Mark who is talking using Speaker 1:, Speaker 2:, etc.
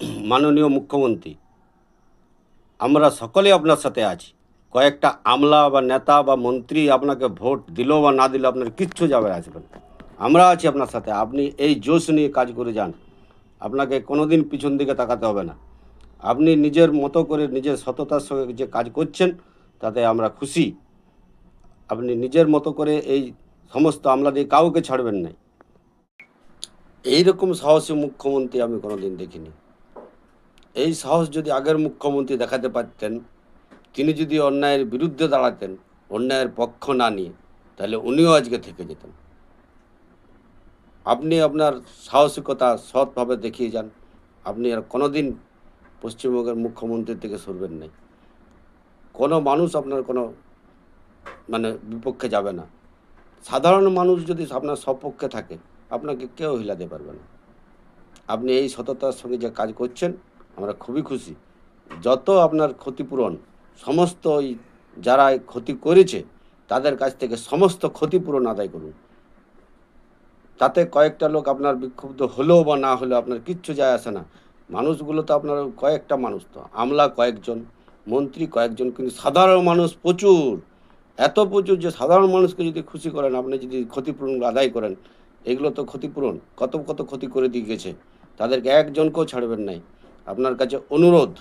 Speaker 1: মাননীয় মুখ্যমন্ত্রী, আমরা সকলে আপনার সাথে আছি। কয়েকটা আমলা বা নেতা বা মন্ত্রী আপনাকে ভোট দিল বা না দিল আপনার কিচ্ছু যাবে আসবে না। আমরা আছি আপনার সাথে। আপনি এই জোশ নিয়ে কাজ করে যান। আপনাকে কোনোদিন পিছন দিকে তাকাতে হবে না। আপনি নিজের মতো করে নিজের সততার সঙ্গে যে কাজ করছেন তাতে আমরা খুশি। আপনি নিজের মতো করে এই সমস্ত আমলা দিয়ে কাউকে ছাড়বেন না। এইরকম সাহসী মুখ্যমন্ত্রী আমি কোনোদিন দেখিনি। এই সাহস যদি আগের মুখ্যমন্ত্রী দেখাতে পারতেন, তিনি যদি অন্যায়ের বিরুদ্ধে দাঁড়াতেন, অন্যায়ের পক্ষ না নিয়ে, তাহলে উনিও আজকে থেকে যেতেন। আপনি আপনার সাহসিকতা সৎভাবে দেখিয়ে যান। আপনি আর কোনোদিন পশ্চিমবঙ্গের মুখ্যমন্ত্রীর থেকে সরবেন নাই। কোনো মানুষ আপনার কোনো বিপক্ষে যাবে না। সাধারণ মানুষ যদি আপনার সপক্ষে থাকে, আপনাকে কেউ হিলাতে পারবে না। আপনি এই সততার সঙ্গে যে কাজ করছেন, আমরা খুবই খুশি। যত আপনার ক্ষতিপূরণ, সমস্ত ওই যারা এই ক্ষতি করেছে তাদের কাছ থেকে সমস্ত ক্ষতিপূরণ আদায় করুন। তাতে কয়েকটা লোক আপনার বিক্ষুব্ধ হলেও বা না হলেও আপনার কিচ্ছু যায় আসে না। মানুষগুলো তো আপনার কয়েকটা মানুষ, তো আমলা কয়েকজন, মন্ত্রী কয়েকজন, কিন্তু সাধারণ মানুষ প্রচুর। এত প্রচুর যে সাধারণ মানুষকে যদি খুশি করেন, আপনি যদি ক্ষতিপূরণ আদায় করেন, এগুলো তো ক্ষতিপূরণ কত কত ক্ষতি করে দিয়ে গেছে, তাদেরকে একজনকেও ছাড়বেন নাই। আপনার কাছে অনুরোধ,